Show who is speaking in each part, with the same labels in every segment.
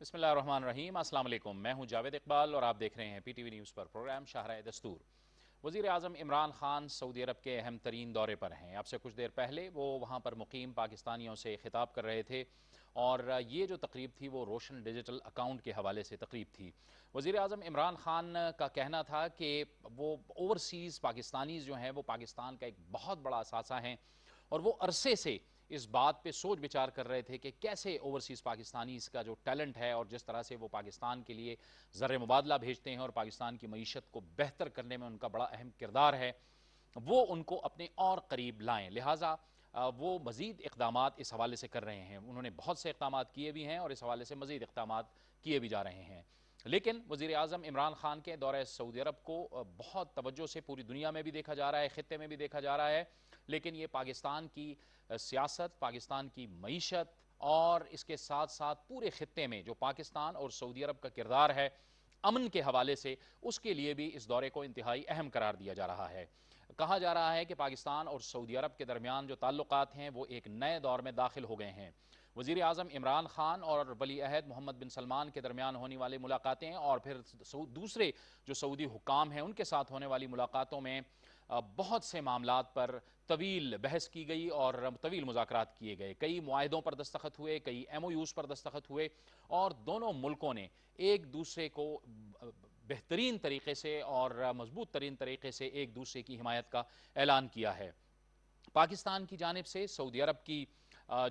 Speaker 1: بسم اللہ الرحمن الرحیم۔ السلام علیکم، میں ہوں جاوید اقبال اور آپ دیکھ رہے ہیں پی ٹی وی نیوز پر پروگرام شاہراہ دستور۔ وزیر اعظم عمران خان سعودی عرب کے اہم ترین دورے پر ہیں۔ اب سے کچھ دیر پہلے وہ وہاں پر مقیم پاکستانیوں سے خطاب کر رہے تھے اور یہ جو تقریب تھی وہ روشن ڈیجیٹل اکاؤنٹ کے حوالے سے تقریب تھی۔ وزیر اعظم عمران خان کا کہنا تھا کہ وہ اوورسیز پاکستانیز جو ہیں وہ پاکستان کا ایک بہت بڑا اثاثہ ہیں اور وہ عرصے سے اس بات پہ سوچ بچار کر رہے تھے کہ کیسے اوورسیز پاکستانیز کا جو ٹیلنٹ ہے اور جس طرح سے وہ پاکستان کے لیے زر مبادلہ بھیجتے ہیں اور پاکستان کی معیشت کو بہتر کرنے میں ان کا بڑا اہم کردار ہے، وہ ان کو اپنے اور قریب لائیں۔ لہٰذا وہ مزید اقدامات اس حوالے سے کر رہے ہیں۔ انہوں نے بہت سے اقدامات کیے بھی ہیں اور اس حوالے سے مزید اقدامات کیے بھی جا رہے ہیں۔ لیکن وزیر اعظم عمران خان کے دورہ سعودی عرب کو بہت توجہ سے پوری دنیا میں بھی دیکھا جا رہا ہے، خطے میں بھی دیکھا جا رہا ہے، لیکن یہ پاکستان کی سیاست، پاکستان کی معیشت اور اس کے ساتھ ساتھ پورے خطے میں جو پاکستان اور سعودی عرب کا کردار ہے امن کے حوالے سے، اس کے لیے بھی اس دورے کو انتہائی اہم قرار دیا جا رہا ہے۔ کہا جا رہا ہے کہ پاکستان اور سعودی عرب کے درمیان جو تعلقات ہیں وہ ایک نئے دور میں داخل ہو گئے ہیں۔ وزیر اعظم عمران خان اور ولی عہد محمد بن سلمان کے درمیان ہونے والی ملاقاتیں اور پھر دوسرے جو سعودی حکام ہیں ان کے ساتھ ہونے والی ملاقاتوں میں بہت سے معاملات پر طویل بحث کی گئی اور طویل مذاکرات کیے گئے۔ کئی معاہدوں پر دستخط ہوئے، کئی ایم او یوز پر دستخط ہوئے اور دونوں ملکوں نے ایک دوسرے کو بہترین طریقے سے اور مضبوط ترین طریقے سے ایک دوسرے کی حمایت کا اعلان کیا ہے۔ پاکستان کی جانب سے سعودی عرب کی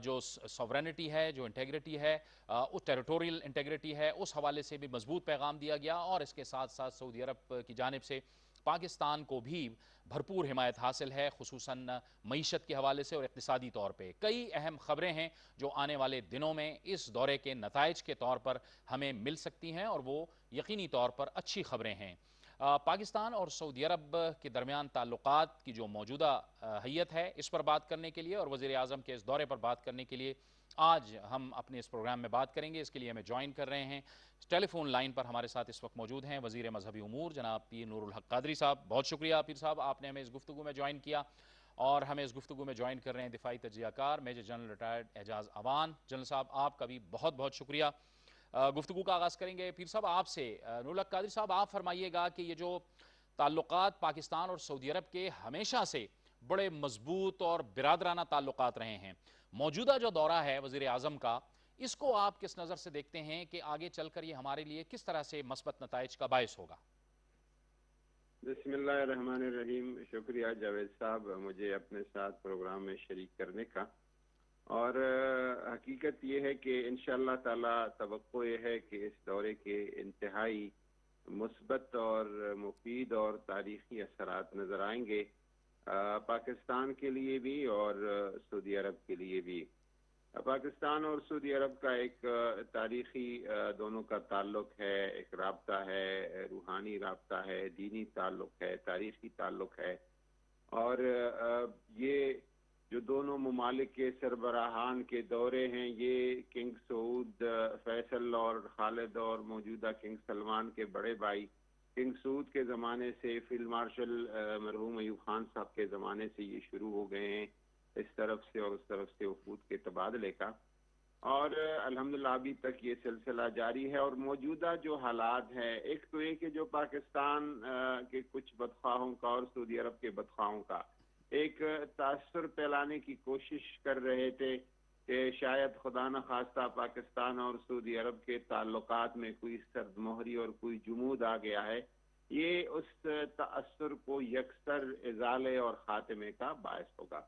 Speaker 1: جو سوورینٹی ہے، جو انٹیگریٹی ہے، اس ٹیریٹوریل انٹیگریٹی ہے، اس حوالے سے بھی مضبوط پیغام دیا گیا اور اس کے ساتھ ساتھ سعودی عرب کی جانب سے پاکستان کو بھی بھرپور حمایت حاصل ہے، خصوصاً معیشت کے حوالے سے اور اقتصادی طور پہ۔ کئی اہم خبریں ہیں جو آنے والے دنوں میں اس دورے کے نتائج کے طور پر ہمیں مل سکتی ہیں اور وہ یقینی طور پر اچھی خبریں ہیں۔ پاکستان اور سعودی عرب کے درمیان تعلقات کی جو موجودہ حیت ہے اس پر بات کرنے کے لیے اور وزیر اعظم کے اس دورے پر بات کرنے کے لیے آج ہم اپنے اس پروگرام میں بات کریں گے۔ اس کے لیے ہمیں جوائن کر رہے ہیں ٹیلی فون لائن پر ہمارے ساتھ اس وقت موجود ہیں وزیر مذہبی امور جناب پیر نور الحق قادری صاحب۔ بہت شکریہ پیر صاحب، آپ نے ہمیں اس گفتگو میں جوائن کیا اور ہمیں اس گفتگو میں جوائن کر رہے ہیں دفاعی تجزیہ کار میجر جنرل ریٹائرڈ اعجاز اعوان۔ جنرل صاحب آپ کا بھی بہت بہت شکریہ۔ گفتگو کا آغاز کریں گے پیر صاحب آپ سے۔ نور الحق قادری صاحب آپ فرمائیے گا کہ یہ جو تعلقات پاکستان اور سعودی عرب کے ہمیشہ سے بڑے مضبوط اور برادرانہ تعلقات رہے ہیں، موجودہ جو دورہ ہے وزیر اعظم کا، اس کو آپ کس نظر سے دیکھتے ہیں کہ آگے چل کر یہ ہمارے لیے کس طرح سے مثبت نتائج کا باعث ہوگا؟
Speaker 2: بسم اللہ الرحمن الرحیم۔ شکریہ جاوید صاحب مجھے اپنے ساتھ پروگرام میں شریک کرنے کا، اور حقیقت یہ ہے کہ انشاءاللہ تعالی توقع یہ ہے کہ اس دورے کے انتہائی مثبت اور مفید اور تاریخی اثرات نظر آئیں گے، پاکستان کے لیے بھی اور سعودی عرب کے لیے بھی۔ پاکستان اور سعودی عرب کا ایک تاریخی دونوں کا تعلق ہے، ایک رابطہ ہے، روحانی رابطہ ہے، دینی تعلق ہے، تاریخی تعلق ہے، اور یہ جو دونوں ممالک کے سربراہان کے دورے ہیں یہ کنگ سعود فیصل اور خالد اور موجودہ کنگ سلمان کے بڑے بھائی کنگ سعود کے زمانے سے، فیلڈ مارشل مرحوم ایوب خان صاحب کے زمانے سے یہ شروع ہو گئے ہیں، اس طرف سے اور اس طرف سے وفود کے تبادلے کا، اور الحمدللہ ابھی تک یہ سلسلہ جاری ہے۔ اور موجودہ جو حالات ہیں، ایک تو یہ کہ جو پاکستان کے کچھ بدخواہوں کا اور سعودی عرب کے بدخواہوں کا ایک تاثر پھیلانے کی کوشش کر رہے تھے کہ شاید خدا نخواستہ پاکستان اور سعودی عرب کے تعلقات میں کوئی سرد مہری اور کوئی جمود آ گیا ہے، یہ اس تاثر کو یکسر ازالے اور خاتمے کا باعث ہوگا۔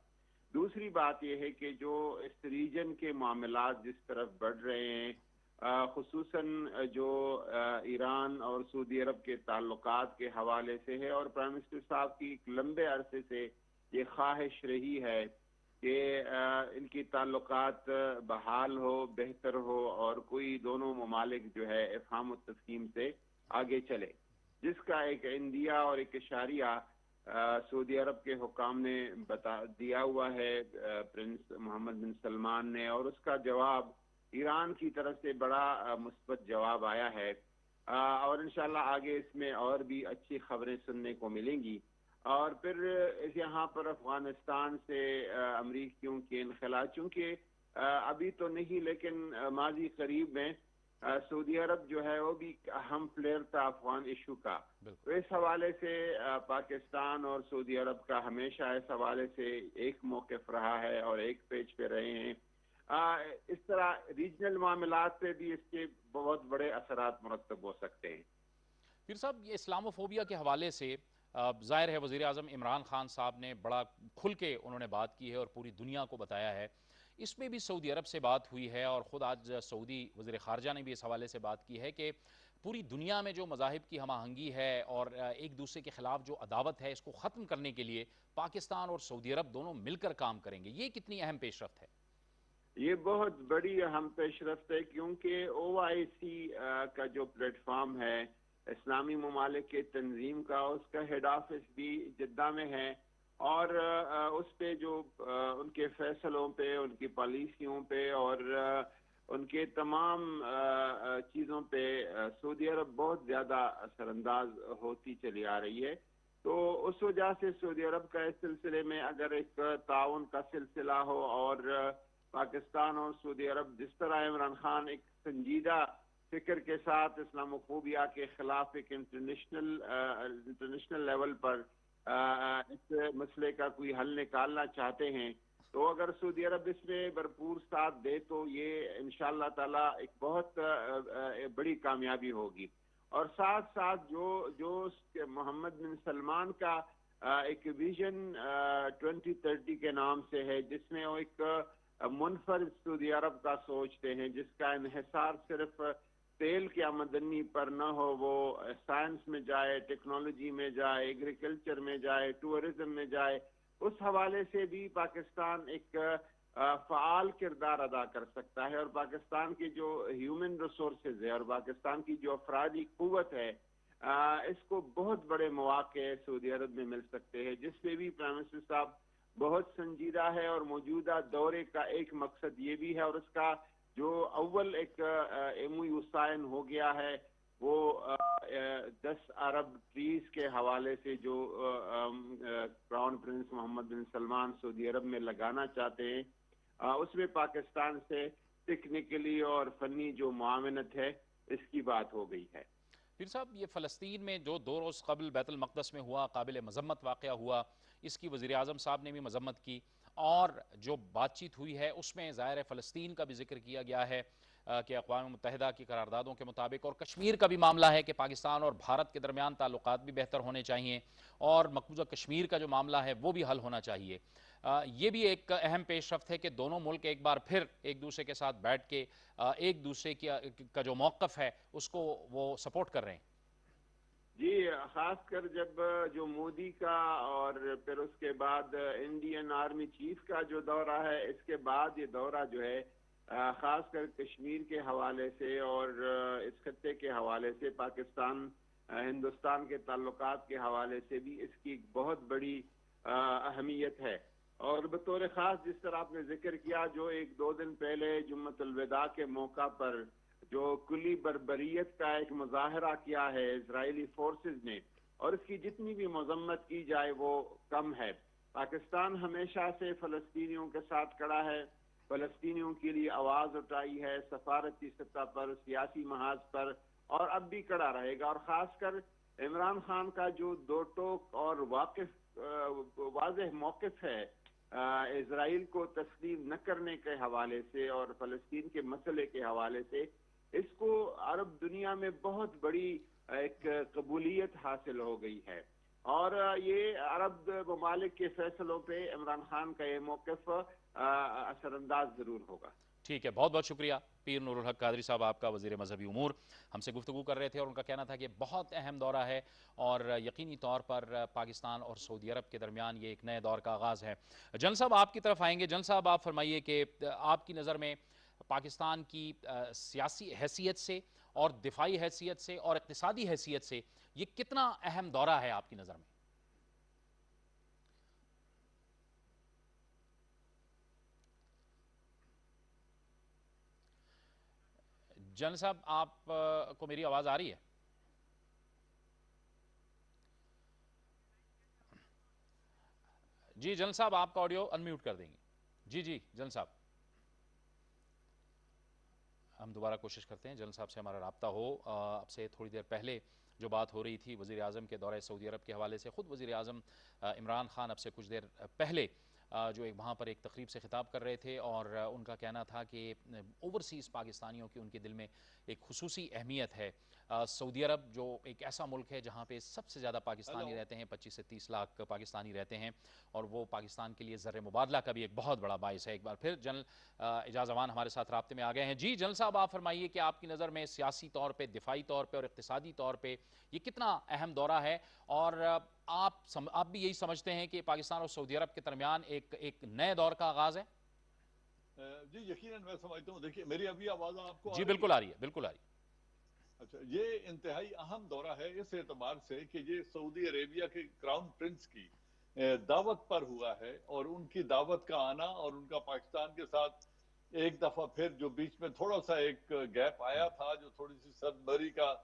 Speaker 2: دوسری بات یہ ہے کہ جو اس ریجن کے معاملات جس طرف بڑھ رہے ہیں، خصوصاً جو ایران اور سعودی عرب کے تعلقات کے حوالے سے ہے، اور پرائم منسٹر صاحب کی ایک لمبے عرصے سے یہ خواہش رہی ہے کہ ان کی تعلقات بحال ہو، بہتر ہو اور کوئی دونوں ممالک جو ہے افہام و تفہیم سے آگے چلے، جس کا ایک عندیہ اور ایک اشاریہ سعودی عرب کے حکام نے بتا دیا ہوا ہے پرنس محمد بن سلمان نے، اور اس کا جواب ایران کی طرف سے بڑا مثبت جواب آیا ہے، اور انشاءاللہ آگے اس میں اور بھی اچھی خبریں سننے کو ملیں گی۔ اور پھر یہاں پر افغانستان سے امریکیوں کے انخلا، چونکہ ابھی تو نہیں لیکن ماضی قریب میں سعودی عرب جو ہے وہ بھی اہم پلیئر تھا افغان ایشو کا. تو اس حوالے سے پاکستان اور سعودی عرب کا ہمیشہ اس حوالے سے ایک موقف رہا ہے اور ایک پیج پہ رہے ہیں. اس طرح ریجنل معاملات پہ بھی اس کے بہت بڑے اثرات مرتب ہو سکتے ہیں.
Speaker 1: پھر صاحب یہ اسلاموفوبیا کے حوالے سے ظاہر ہے وزیر اعظم عمران خان صاحب نے بڑا کھل کے انہوں نے بات کی ہے اور پوری دنیا کو بتایا ہے. اس میں بھی سعودی عرب سے بات ہوئی ہے اور خود آج سعودی وزیر خارجہ نے بھی اس حوالے سے بات کی ہے کہ پوری دنیا میں جو مذاہب کی ہمہ آہنگی ہے اور ایک دوسرے کے خلاف جو عداوت ہے اس کو ختم کرنے کے لیے پاکستان اور سعودی عرب دونوں مل کر کام کریں گے. یہ کتنی اہم پیش رفت ہے؟
Speaker 2: یہ بہت بڑی اہم پیش رفت ہے کیونکہ OIC کا جو پلیٹ فارم ہے اسلامی ممالک کے تنظیم کا، اس کا ہیڈ آفس بھی جدہ میں ہے اور اس پہ جو ان کے فیصلوں پہ، ان کی پالیسیوں پہ اور ان کے تمام چیزوں پہ سعودی عرب بہت زیادہ اثر انداز ہوتی چلی آ رہی ہے. تو اس وجہ سے سعودی عرب کا اس سلسلے میں اگر ایک تعاون کا سلسلہ ہو اور پاکستان اور سعودی عرب جس طرح عمران خان ایک سنجیدہ فکر کے ساتھ اسلاموفوبیا کے خلاف ایک انٹرنیشنل لیول پر اس مسئلے کا کوئی حل نکالنا چاہتے ہیں، تو اگر سعودی عرب اس میں بھرپور ساتھ دے تو یہ انشاءاللہ تعالی ایک بہت بڑی کامیابی ہوگی. اور ساتھ ساتھ جو محمد بن سلمان کا ایک ویژن 2030 کے نام سے ہے، جس میں وہ ایک منفرد سعودی عرب کا سوچتے ہیں، جس کا انحصار صرف تیل کی آمدنی پر نہ ہو، وہ سائنس میں جائے، ٹیکنالوجی میں جائے، ایگریکلچر میں جائے، ٹورزم میں جائے. اس حوالے سے بھی پاکستان ایک فعال کردار ادا کر سکتا ہے اور پاکستان کی جو ہیومن ریسورسز ہے اور پاکستان کی جو افرادی قوت ہے اس کو بہت بڑے مواقع سعودی عرب میں مل سکتے ہیں، جس پہ بھی پرائم منسٹر صاحب بہت سنجیدہ ہے. اور موجودہ دورے کا ایک مقصد یہ بھی ہے اور اس کا جو اول ایک MOU سائن ہو گیا ہے وہ 10 ارب ٹریز کے حوالے سے جو کراؤن پرنس محمد بن سلمان سعودی عرب میں لگانا چاہتے ہیں، اس میں پاکستان سے ٹیکنیکلی اور فنی جو معاونت ہے اس کی بات ہو گئی ہے.
Speaker 1: پھر صاحب یہ فلسطین میں جو 2 روز قبل بیت المقدس میں ہوا قابل مذمت واقعہ ہوا، اس کی وزیر اعظم صاحب نے بھی مذمت کی اور جو بات چیت ہوئی ہے اس میں ظاہر فلسطین کا بھی ذکر کیا گیا ہے کہ اقوام متحدہ کی قراردادوں کے مطابق، اور کشمیر کا بھی معاملہ ہے کہ پاکستان اور بھارت کے درمیان تعلقات بھی بہتر ہونے چاہیے اور مقبوضہ کشمیر کا جو معاملہ ہے وہ بھی حل ہونا چاہیے. یہ بھی ایک اہم پیش رفت ہے کہ دونوں ملک ایک بار پھر ایک دوسرے کے ساتھ بیٹھ کے ایک دوسرے کا جو موقف ہے اس کو وہ سپورٹ کر رہے ہیں.
Speaker 2: جی، خاص کر جب جو مودی کا اور پھر اس کے بعد انڈین آرمی چیف کا جو دورہ ہے، اس کے بعد یہ دورہ جو ہے خاص کر کشمیر کے حوالے سے اور اس خطے کے حوالے سے، پاکستان ہندوستان کے تعلقات کے حوالے سے بھی اس کی بہت بڑی اہمیت ہے. اور بطور خاص جس طرح آپ نے ذکر کیا، جو 1-2 دن پہلے جمعۃ الوداع کے موقع پر جو کلی بربریت کا ایک مظاہرہ کیا ہے اسرائیلی فورسز نے، اور اس کی جتنی بھی مذمت کی جائے وہ کم ہے. پاکستان ہمیشہ سے فلسطینیوں کے ساتھ کھڑا ہے، فلسطینیوں کے لیے آواز اٹھائی ہے سفارتی سطح پر، سیاسی محاذ پر، اور اب بھی کھڑا رہے گا. اور خاص کر عمران خان کا جو دو ٹوک اور واضح موقف ہے اسرائیل کو تسلیم نہ کرنے کے حوالے سے اور فلسطین کے مسئلے کے حوالے سے، اس کو عرب دنیا میں بہت بڑی ایک قبولیت حاصل ہو گئی ہے. اور یہ عرب ممالک کے فیصلوں پہ عمران خان کا یہ موقف اثر انداز ضرور ہوگا.
Speaker 1: ٹھیک ہے، بہت بہت شکریہ پیر نور الحق قادری صاحب، آپ کا وزیر مذہبی امور ہم سے گفتگو کر رہے تھے اور ان کا کہنا تھا کہ بہت اہم دورہ ہے اور یقینی طور پر پاکستان اور سعودی عرب کے درمیان یہ ایک نئے دور کا آغاز ہے. جنرل صاحب آپ کی طرف آئیں گے. جنرل صاحب آپ فرمائیے کہ آپ کی نظر میں پاکستان کی سیاسی حیثیت سے اور دفاعی حیثیت سے اور اقتصادی حیثیت سے یہ کتنا اہم دورہ ہے آپ کی نظر میں؟ جنرل صاحب آپ کو میری آواز آ رہی ہے؟ جی جنرل صاحب آپ کا آڈیو انمیوٹ کر دیں گے. جی جی جنرل صاحب ہم دوبارہ کوشش کرتے ہیں جنرل صاحب سے ہمارا رابطہ ہو. اب سے تھوڑی دیر پہلے جو بات ہو رہی تھی وزیر اعظم کے دورہ سعودی عرب کے حوالے سے، خود وزیر اعظم عمران خان اب سے کچھ دیر پہلے جو وہاں پر ایک تقریب سے خطاب کر رہے تھے، اور ان کا کہنا تھا کہ اوورسیز پاکستانیوں کی ان کے دل میں ایک خصوصی اہمیت ہے. سعودی عرب جو ایک ایسا ملک ہے جہاں پہ سب سے زیادہ پاکستانی رہتے ہیں، 25 سے 30 لاکھ پاکستانی رہتے ہیں، اور وہ پاکستان کے لیے زر مبادلہ کا بھی ایک بہت بڑا باعث ہے. ایک بار پھر جنرل اعجاز امان ہمارے ساتھ رابطے میں آ گئے ہیں. جی جنرل صاحب، آپ فرمائیے کہ آپ کی نظر میں سیاسی طور پہ، دفاعی طور پہ اور اقتصادی طور پہ یہ کتنا اہم دورہ ہے، اور آپ بھی یہی سمجھتے ہیں کہ پاکستان اور سعودی عرب کے درمیان ایک نئے دور کا آغاز ہے؟
Speaker 3: جی یقیناً میں سمجھتا ہوں. دیکھیے میری ابھی آواز آپ کو
Speaker 1: جی
Speaker 3: آ رہی
Speaker 1: بالکل
Speaker 3: ہے؟
Speaker 1: آ رہی ہے، بالکل آ رہی ہے.
Speaker 3: اچھا، یہ انتہائی اہم دورہ ہے اس اعتبار سے کہ یہ سعودی عربیہ کے کراؤن پرنس کی دعوت پر ہوا ہے، اور ان کی دعوت کا آنا اور ان کا پاکستان کے ساتھ ایک دفعہ پھر جو بیچ میں تھوڑا سا ایک گیپ آیا تھا، جو تھوڑی سی سربری کا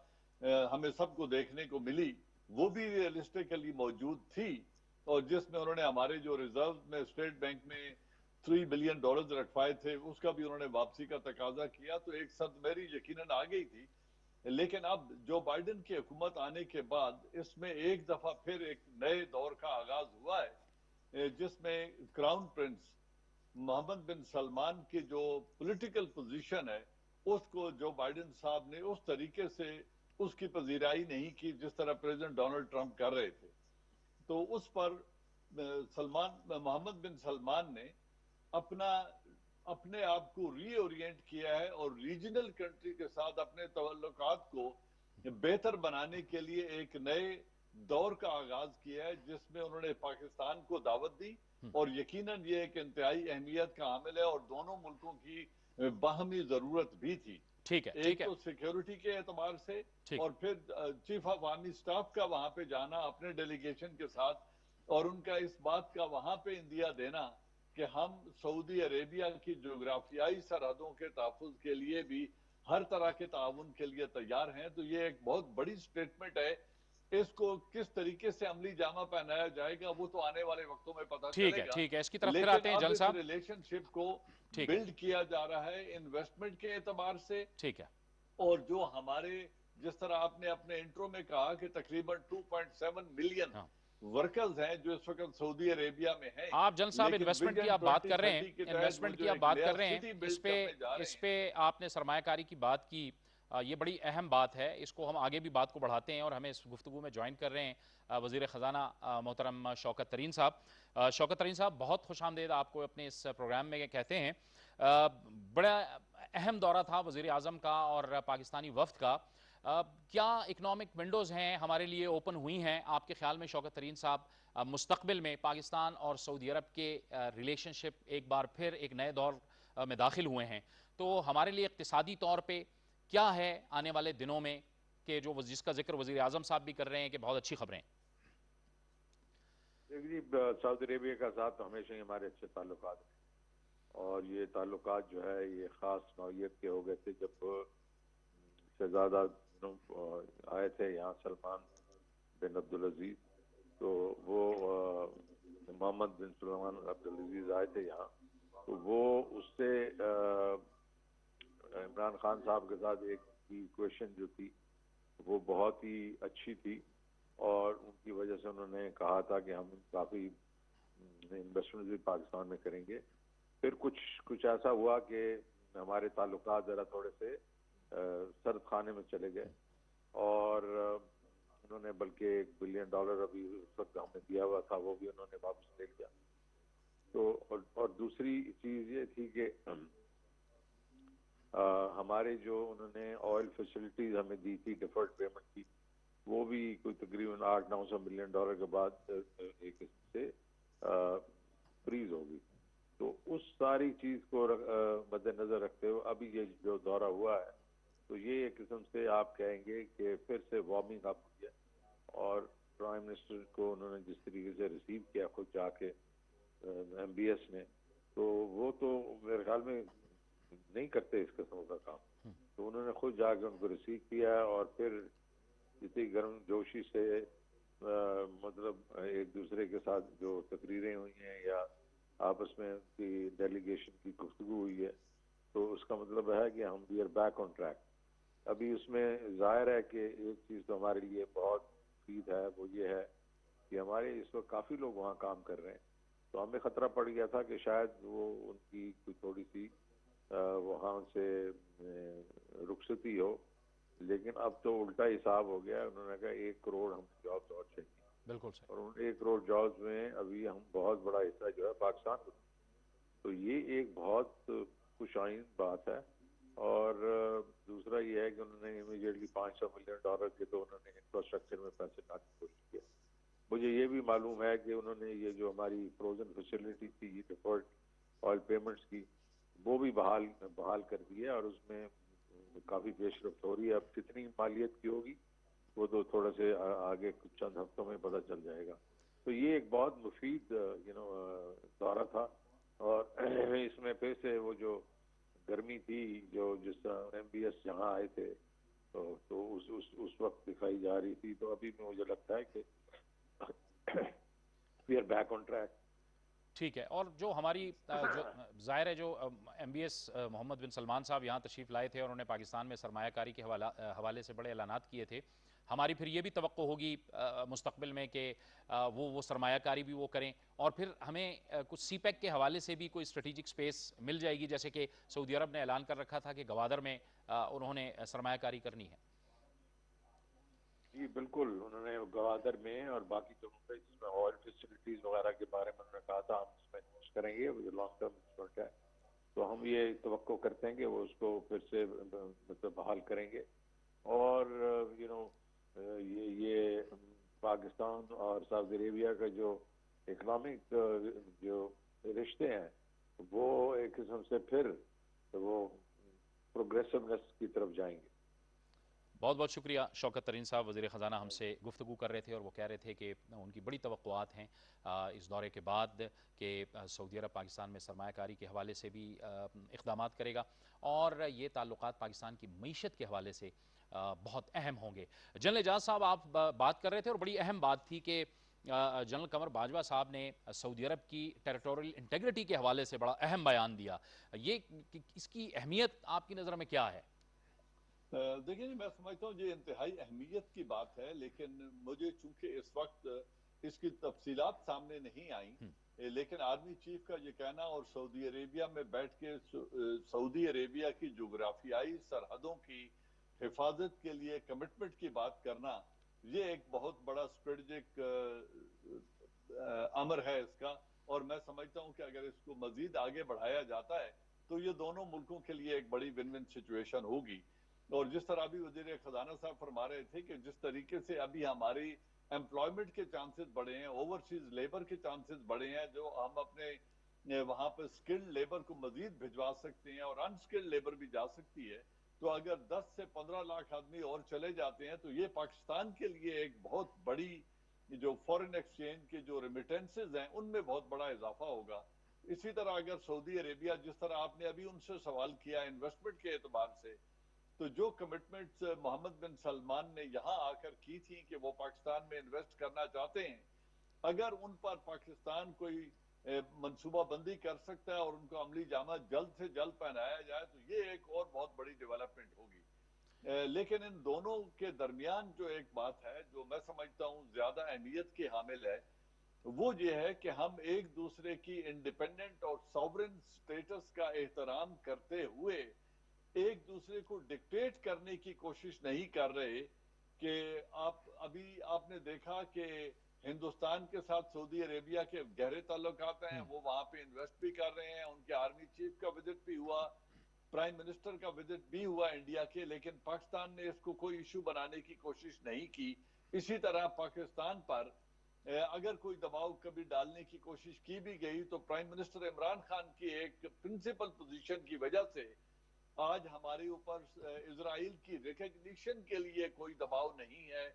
Speaker 3: ہمیں سب کو دیکھنے کو ملی، وہ بھی ریئلسٹیکلی موجود تھی، اور جس میں انہوں نے ہمارے جو ریزرو میں اسٹیٹ بینک میں $3 بلین رکھوائے تھے اس کا بھی انہوں نے واپسی کا تقاضا کیا، تو ایک صدمری یقیناً آ گئی تھی. لیکن اب جو بائیڈن کی حکومت آنے کے بعد اس میں ایک دفعہ پھر ایک نئے دور کا آغاز ہوا ہے، جس میں کراؤن پرنس محمد بن سلمان کی جو پولیٹیکل پوزیشن ہے اس کو جو بائیڈن صاحب نے اس طریقے سے اس کی پذیرائی نہیں کی جس طرح پریزیڈنٹ ڈونلڈ ٹرمپ کر رہے تھے. تو اس پر محمد بن سلمان نے اپنے آپ کو ری اورینٹ کیا ہے، اور ریجنل کنٹری کے ساتھ اپنے تعلقات کو بہتر بنانے کے لیے ایک نئے دور کا آغاز کیا ہے، جس میں انہوں نے پاکستان کو دعوت دی، اور یقیناً یہ ایک انتہائی اہمیت کا عامل ہے، اور دونوں ملکوں کی باہمی ضرورت بھی تھی.
Speaker 1: ٹھیک ہے، ٹھیک
Speaker 3: ایک
Speaker 1: ہے،
Speaker 3: تو سیکیورٹی کے اعتبار سے،
Speaker 1: ٹھیک.
Speaker 3: اور پھر چیف آف آرمی سٹاف کا وہاں پہ جانا اپنے ڈیلیگیشن کے ساتھ، اور ان کا اس بات کا وہاں پہ اندیا دینا کہ ہم سعودی عربیہ کی جغرافیائی سرحدوں کے تحفظ کے لیے بھی ہر طرح کے تعاون کے لیے تیار ہیں. تو یہ ایک بہت بڑی سٹیٹمنٹ ہے. اس کو کس طریقے سے عملی جامہ پہنایا جائے گا وہ تو آنے والے وقتوں میں پتہ
Speaker 1: ٹھیک
Speaker 3: چلے
Speaker 1: ہے،
Speaker 3: گا،
Speaker 1: ٹھیک ہے، اس کی طرف پھر
Speaker 3: لیکن
Speaker 1: آتے ہیں
Speaker 3: اب
Speaker 1: جنرل
Speaker 3: اس
Speaker 1: صاحب.
Speaker 3: ریلیشن شپ کو
Speaker 1: ٹھیک ہے،
Speaker 3: بلڈ کیا جا رہا ہے انویسٹمنٹ کے اعتبار سے.
Speaker 1: ٹھیک ہے.
Speaker 3: اور جو ہمارے جس طرح آپ نے اپنے انٹرو میں کہا کہ تقریباً 2.7 ملین
Speaker 1: ہاں،
Speaker 3: ورکرز ہیں جو اس وقت سعودی عربیہ میں ہیں،
Speaker 1: آپ جنرل صاحب
Speaker 3: لیکن
Speaker 1: انویسٹمنٹ کی
Speaker 3: ویژن
Speaker 1: آپ بات کر رہے ہیں،
Speaker 3: 2030 کے تحت وہ
Speaker 1: انویسٹمنٹ
Speaker 3: جو
Speaker 1: کی آپ
Speaker 3: ایک
Speaker 1: بات
Speaker 3: نیا
Speaker 1: کر رہے ہیں،
Speaker 3: سٹی
Speaker 1: اس
Speaker 3: بلڈ
Speaker 1: پہ
Speaker 3: کرنے جا رہے
Speaker 1: اس
Speaker 3: ہیں.
Speaker 1: پہ آپ نے سرمایہ کاری کی بات کی. یہ بڑی اہم بات ہے، اس کو ہم آگے بھی بات کو بڑھاتے ہیں، اور ہمیں اس گفتگو میں جوائن کر رہے ہیں وزیر خزانہ محترم شوکت ترین صاحب. شوکت ترین صاحب، بہت خوش آمدید آپ کو اپنے اس پروگرام میں کہتے ہیں. بڑا اہم دورہ تھا وزیر اعظم کا اور پاکستانی وفد کا. کیا اکنامک ونڈوز ہیں ہمارے لیے اوپن ہوئی ہیں آپ کے خیال میں شوکت ترین صاحب؟ مستقبل میں پاکستان اور سعودی عرب کے ریلیشن شپ ایک بار پھر ایک نئے دور میں داخل ہوئے ہیں، تو ہمارے لیے اقتصادی طور پہ کیا ہے آنے والے دنوں میں کہ جس کا ذکر وزیر اعظم صاحب بھی کر رہے ہیں کہ بہت اچھی خبریں؟
Speaker 4: جی، سعودی عربیہ کا ساتھ تو ہمیشہ ہی ہمارے اچھے تعلقات ہیں، اور یہ تعلقات جو ہے یہ خاص نوعیت کے ہو گئے تھے جب شہزادہ آئے تھے یہاں سلمان بن عبدالعزیز، تو وہ محمد بن سلمان عبدالعزیز آئے تھے یہاں، تو وہ اس سے عمران خان صاحب کے ساتھ ایک کویشن جو تھی وہ بہت ہی اچھی تھی، اور ان کی وجہ سے انہوں نے کہا تھا کہ ہم کافی انویسٹمنٹ بھی پاکستان میں کریں گے. پھر کچھ ایسا ہوا کہ ہمارے تعلقات ذرا تھوڑے سے سرد خانے میں چلے گئے، اور انہوں نے بلکہ $1 بلین ابھی اس وقت ہمیں دیا ہوا تھا وہ بھی انہوں نے واپس لے لیا. تو اور دوسری چیز یہ تھی کہ ہمارے جو انہوں نے آئل فیسلٹیز ہمیں دی تھی ڈیفرڈ پیمنٹ کی، وہ بھی کوئی تقریباً $800-900 ملین کے بعد ایک قسم سے فریز ہوگی. تو اس ساری چیز کو مد نظر رکھتے ہوئے ابھی یہ جو دورہ ہوا ہے تو یہ ایک قسم سے آپ کہیں گے کہ پھر سے وارمنگ اپ ہوئی ہے، اور پرائم منسٹر کو انہوں نے جس طریقے سے ریسیو کیا خود جا کے ایم بی ایس نے، تو وہ تو میرے خیال میں نہیں کرتے اس قسم کا کام. تو انہوں نے خود جا کے ان کو ریسیو کیا، اور پھر جتنی گرم جوشی سے مطلب ایک دوسرے کے ساتھ جو تقریریں ہوئی ہیں یا آپس میں کی ڈیلیگیشن کی گفتگو ہوئی ہے، تو اس کا مطلب ہے کہ ہم we are back on track. ابھی اس میں ظاہر ہے کہ ایک چیز تو ہمارے لیے بہت مفید ہے، وہ یہ ہے کہ ہمارے اس وقت کافی لوگ وہاں کام کر رہے ہیں. تو ہمیں خطرہ پڑ گیا تھا کہ شاید وہ ان کی کوئی تھوڑی سی وہاں سے رخصتی ہو، لیکن اب تو الٹا حساب ہو گیا. انہوں نے کہا 1 کروڑ ہم جابس اور چاہیے،
Speaker 1: بالکل صحیح.
Speaker 4: اور ان 1 کروڑ جابس میں ابھی ہم بہت بڑا حصہ جو ہے پاکستان کو. تو یہ ایک بہت خوش آئند بات ہے. اور دوسرا یہ ہے کہ انہوں نے امیڈیٹلی $500 ملین کے تو انہوں نے انفراسٹرکچر میں پیسے ڈالنے کی کوشش کیا. مجھے یہ بھی معلوم ہے کہ انہوں نے یہ جو ہماری فروزن فیسلٹی تھی ڈیفرڈ آئل پیمنٹس کی، وہ بھی بحال کر دی ہے، اور اس میں کافی پیش رفت ہو رہی ہے. اب کتنی مالیت کی ہوگی وہ تو تھوڑا سے آگے کچھ چند ہفتوں میں پتہ چل جائے گا. تو یہ ایک بہت مفید دورہ تھا. اور اس میں پھر سے وہ جو گرمی تھی جو جس طرح MBS جہاں آئے تھے تو اس وقت دکھائی جا رہی تھی. تو ابھی مجھے لگتا ہے کہ we are back on track.
Speaker 1: ٹھیک ہے. اور جو ہماری جو ظاہر ہے جو MBS محمد بن سلمان صاحب یہاں تشریف لائے تھے اور انہوں نے پاکستان میں سرمایہ کاری کے حوالے سے بڑے اعلانات کیے تھے. ہماری پھر یہ بھی توقع ہوگی مستقبل میں کہ وہ سرمایہ کاری بھی وہ کریں، اور پھر ہمیں کچھ سی پیک کے حوالے سے بھی کوئی اسٹریٹجک سپیس مل جائے گی، جیسے کہ سعودی عرب نے اعلان کر رکھا تھا کہ گوادر میں انہوں نے سرمایہ کاری کرنی ہے.
Speaker 4: جی بالکل، انہوں نے گوادر میں اور باقی جگہوں پہ جس میں آئل فیسلٹیز وغیرہ کے بارے میں انہوں نے کہا تھا ہم اس میں انویسٹ کریں گے، وہ لانگ ٹرم انویسٹمنٹ ہے. تو ہم یہ توقع کرتے ہیں کہ وہ اس کو پھر سے مطلب بحال کریں گے. اور یہ پاکستان اور سعودی عربیہ کا جو اکنامک جو رشتے ہیں وہ ایک قسم سے پھر وہ پروگریسونیس کی طرف جائیں گے.
Speaker 1: بہت بہت شکریہ. شوکت ترین صاحب وزیر خزانہ ہم سے گفتگو کر رہے تھے، اور وہ کہہ رہے تھے کہ ان کی بڑی توقعات ہیں اس دورے کے بعد کہ سعودی عرب پاکستان میں سرمایہ کاری کے حوالے سے بھی اقدامات کرے گا، اور یہ تعلقات پاکستان کی معیشت کے حوالے سے بہت اہم ہوں گے. جنرل اعجاز صاحب آپ بات کر رہے تھے، اور بڑی اہم بات تھی کہ جنرل قمر باجوہ صاحب نے سعودی عرب کی ٹیریٹوریل انٹیگریٹی کے حوالے سے بڑا اہم بیان دیا. اس کی اہمیت آپ کی نظر میں کیا ہے؟
Speaker 3: دیکھیں جی، میں سمجھتا ہوں یہ انتہائی اہمیت کی بات ہے، لیکن مجھے چونکہ اس وقت اس کی تفصیلات سامنے نہیں آئیں، لیکن آرمی چیف کا یہ کہنا اور سعودی عربیہ میں بیٹھ کے سعودی عربیہ کی جغرافیائی سرحدوں کی حفاظت کے لیے کمٹمنٹ کی بات کرنا، یہ ایک بہت بڑا اسٹریٹجک امر ہے اس کا. اور میں سمجھتا ہوں کہ اگر اس کو مزید آگے بڑھایا جاتا ہے تو یہ دونوں ملکوں کے لیے ایک بڑی ون ون سچویشن ہوگی. اور جس طرح ابھی وزیر خزانہ صاحب فرما رہے تھے کہ جس طریقے سے ابھی ہماری امپلائمنٹ کے چانسز بڑھے ہیں، اوورسیز لیبر کے چانسز بڑھے ہیں، جو ہم اپنے وہاں پہ سکلڈ لیبر کو مزید بھجوا سکتے ہیں اور انسکلڈ لیبر بھی جا سکتی ہے. تو اگر 10 سے 15 لاکھ آدمی اور چلے جاتے ہیں تو یہ پاکستان کے لیے ایک بہت بڑی جو فورن ایکسچینج کے جو ریمیٹنسز ہیں ان میں بہت بڑا اضافہ ہوگا. اسی طرح اگر سعودی عربیہ، جس طرح آپ نے ابھی ان سے سوال کیا انویسٹمنٹ کے اعتبار سے، تو جو کمٹمنٹس محمد بن سلمان نے یہاں آ کر کی تھی کہ وہ پاکستان میں انویسٹ کرنا چاہتے ہیں، اگر ان پر پاکستان کوئی منصوبہ بندی کر سکتا ہے اور ان کو عملی جامہ جلد سے جلد پہنایا جائے تو یہ ایک اور بہت بڑی ڈیولپمنٹ ہوگی. لیکن ان دونوں کے درمیان جو ایک بات ہے جو میں سمجھتا ہوں زیادہ اہمیت کی حامل ہے، وہ یہ ہے کہ ہم ایک دوسرے کی انڈیپینڈنٹ اور ساورن سٹیٹس کا احترام کرتے ہوئے ایک دوسرے کو ڈکٹیٹ کرنے کی کوشش نہیں کر رہے. کہ آپ نے دیکھا کہ ہندوستان کے ساتھ سعودی عربیہ کے گہرے تعلقات ہیں، وہ وہاں پہ انویسٹ بھی کر رہے ہیں، ان کے آرمی چیف کا وزٹ بھی ہوا، پرائم منسٹر کا وزٹ بھی ہوا انڈیا کے، لیکن پاکستان نے اس کو کوئی ایشو بنانے کی کوشش نہیں کی. اسی طرح پاکستان پر اگر کوئی دباؤ کبھی ڈالنے کی کوشش کی بھی گئی تو پرائم منسٹر عمران خان کی ایک پرنسپل پوزیشن کی وجہ سے آج ہمارے اوپر اسرائیل کی ریکگنیشن کے لیے کوئی دباؤ نہیں ہے،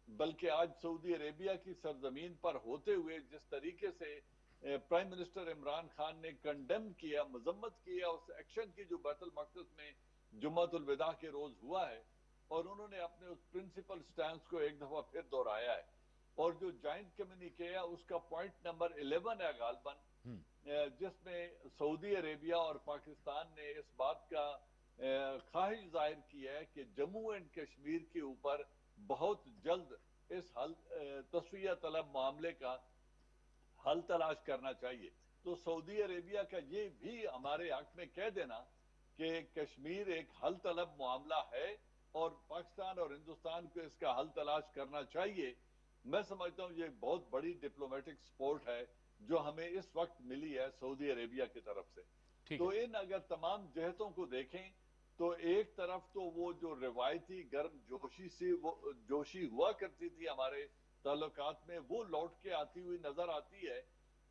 Speaker 3: بلکہ آج سعودی عربیہ کی سرزمین پر ہوتے ہوئے جس طریقے سے پرائم منسٹر عمران خان نے کنڈیم کیا، مذمت کیا اس ایکشن کی جو بیت المقدس میں جمعۃ الوداع کے روز ہوا ہے، اور انہوں نے اپنے اس پرنسپل سٹانس کو ایک دفعہ پھر دہرایا ہے. اور جو جوائنٹ کمیونیکے ہے اس کا پوائنٹ نمبر 11 ہے غالباً، جس میں سعودی عربیہ اور پاکستان نے اس بات کا خواہش ظاہر کی ہے کہ جموں اینڈ کشمیر کے اوپر بہت جلد اس تصفیہ طلب معاملے کا حل تلاش کرنا چاہیے. تو سعودی عربیہ کا یہ بھی ہمارے حق میں کہہ دینا کہ کشمیر ایک حل طلب معاملہ ہے اور پاکستان اور ہندوستان کو اس کا حل تلاش کرنا چاہیے، میں سمجھتا ہوں یہ بہت بڑی ڈپلومیٹک سپورٹ ہے جو ہمیں اس وقت ملی ہے سعودی عربیہ کی طرف سے. تو ان اگر تمام جہتوں کو دیکھیں تو ایک طرف تو وہ جو روایتی گرم جوشی ہوا کرتی تھی ہمارے تعلقات میں، وہ لوٹ کے آتی ہوئی نظر آتی ہے،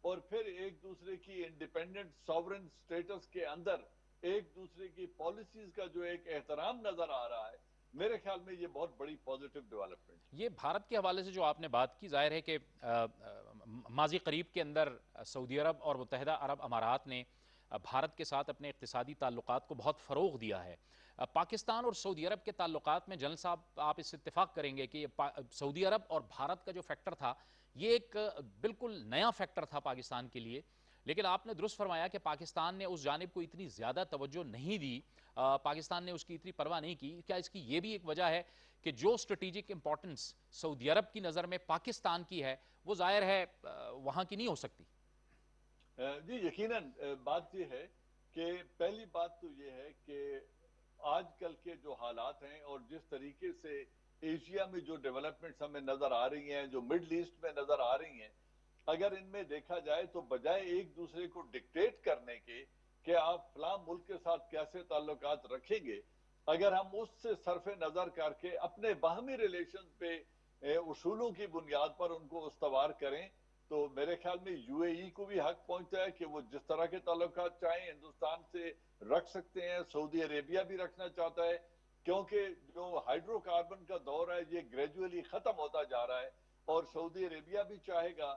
Speaker 3: اور پھر ایک دوسرے کی انڈیپینڈنٹ ساورن سٹیٹس کے اندر ایک دوسرے کی پالیسیز کا جو ایک احترام نظر آ رہا ہے، میرے خیال میں یہ بہت بڑی پازیٹیو ڈیولپمنٹ.
Speaker 1: یہ بھارت کے حوالے سے جو آپ نے بات کی، ظاہر ہے کہ ماضی قریب کے اندر سعودی عرب اور متحدہ عرب امارات نے بھارت کے ساتھ اپنے اقتصادی تعلقات کو بہت فروغ دیا ہے. پاکستان اور سعودی عرب کے تعلقات میں جنرل صاحب آپ اس سے اتفاق کریں گے کہ سعودی عرب اور بھارت کا جو فیکٹر تھا یہ ایک بالکل نیا فیکٹر تھا پاکستان کے لیے، لیکن آپ نے درست فرمایا کہ پاکستان نے اس جانب کو اتنی زیادہ توجہ نہیں دی، پاکستان نے اس کی اتنی پرواہ نہیں کی. کیا اس کی یہ بھی ایک وجہ ہے کہ جو اسٹریٹجک امپورٹنس سعودی عرب کی نظر میں پاکستان کی ہے وہ ظاہر ہے وہاں کی نہیں ہو سکتی؟
Speaker 3: جی یقیناً بات یہ ہے کہ پہلی بات تو یہ ہے کہ آج کل کے جو حالات ہیں اور جس طریقے سے ایشیا میں جو ڈیولپمنٹس ہمیں نظر آ رہی ہیں، جو مڈل ایسٹ میں نظر آ رہی ہیں، اگر ان میں دیکھا جائے تو بجائے ایک دوسرے کو ڈکٹیٹ کرنے کے کہ آپ فلاں ملک کے ساتھ کیسے تعلقات رکھیں گے، اگر ہم اس سے صرف نظر کر کے اپنے باہمی ریلیشن پہ اصولوں کی بنیاد پر ان کو استوار کریں تو میرے خیال میں یو اے ای کو بھی حق پہنچتا ہے کہ وہ جس طرح کے تعلقات چاہیں ہندوستان سے رکھ سکتے ہیں. سعودی عربیہ بھی رکھنا چاہتا ہے کیونکہ جو ہائیڈرو کاربن کا دور ہے یہ گریجولی ختم ہوتا جا رہا ہے، اور سعودی عربیہ بھی چاہے گا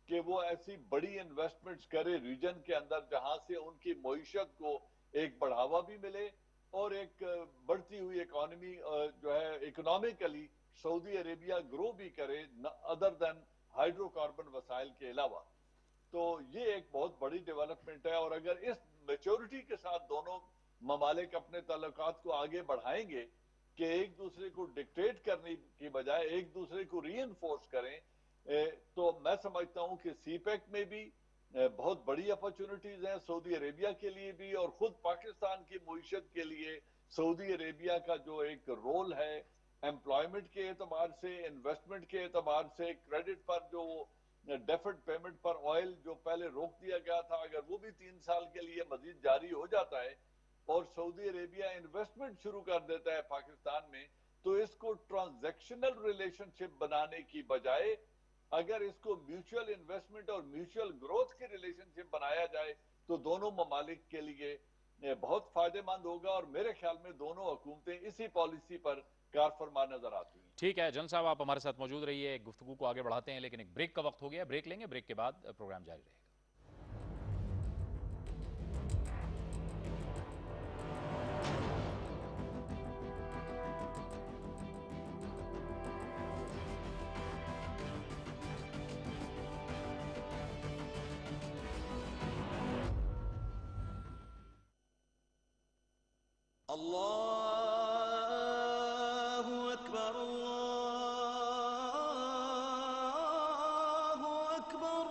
Speaker 3: کہ وہ ایسی بڑی انویسٹمنٹس کرے ریجن کے اندر جہاں سے ان کی معیشت کو ایک بڑھاوا بھی ملے اور ایک بڑھتی ہوئی اکانومی جو ہے اکنامکلی سعودی عربیہ گرو بھی کرے ادر دین ہائیڈرو کاربن وسائل کے علاوہ. تو یہ ایک بہت بڑی ڈیولپمنٹ ہے، اور اگر اس میچورٹی کے ساتھ دونوں ممالک اپنے تعلقات کو آگے بڑھائیں گے کہ ایک دوسرے کو ڈکٹیٹ کرنے کی بجائے ایک دوسرے کو ری انفورس کریں، تو میں سمجھتا ہوں کہ سی پیک میں بھی بہت بڑی اپرچونٹیز ہیں سعودی عربیہ کے لیے بھی، اور خود پاکستان کی معیشت کے لیے سعودی عربیہ کا جو ایک رول ہے امپلائمنٹ کے اعتبار سے، انویسٹمنٹ کے اعتبار سے، کریڈٹ پر جو ڈیفرڈ پیمنٹ پر آئل جو پہلے روک دیا گیا تھا، اگر وہ بھی 3 سال کے لیے مزید جاری ہو جاتا ہے اور سعودی عربیہ انویسٹمنٹ شروع کر دیتا ہے پاکستان میں، تو اس کو ٹرانزیکشنل ریلیشن شپ بنانے کی بجائے اگر اس کو میوچل انویسٹمنٹ اور میوچل گروتھ کی ریلیشن شپ بنایا جائے تو دونوں ممالک کے لیے بہت فائدہ مند ہوگا، اور میرے خیال میں دونوں حکومتیں اسی پالیسی پر کار فرما نظر آتی ہیں.
Speaker 1: ٹھیک ہے جن صاحب، آپ ہمارے ساتھ موجود رہیے، گفتگو کو آگے بڑھاتے ہیں لیکن ایک بریک کا وقت ہو گیا، بریک لیں گے، بریک کے بعد پروگرام جاری رہے گا.
Speaker 5: اللہ اکبر اللہ اکبر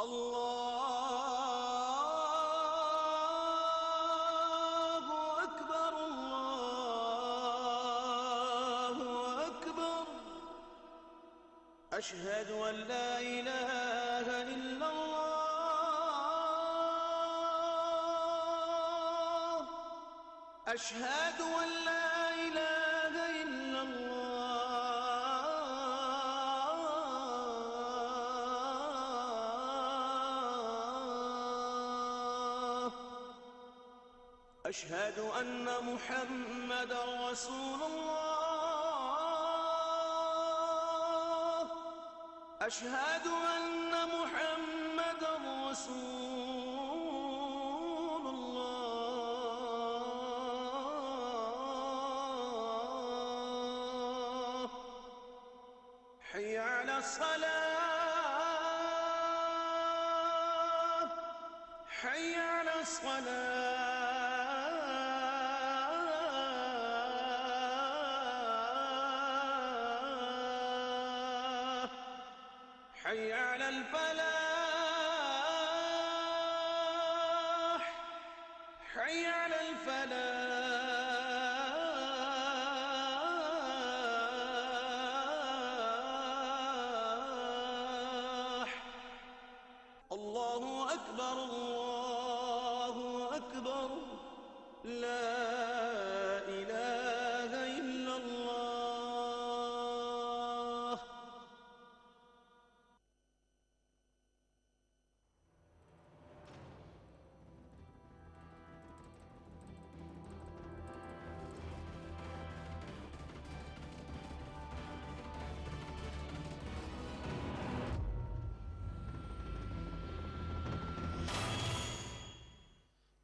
Speaker 5: اللہ اکبر اللہ اکبر اشہد ان لا الہ الا اللہ أشهد أن لا إله إلا الله أشهد أن محمدا رسول الله أشهد أن محمدا رسول الله حي على الصلاة حي على الصلاة حي على الفلاح حي على الفلاح الله أكبر الله أكبر لا إله إلا الله.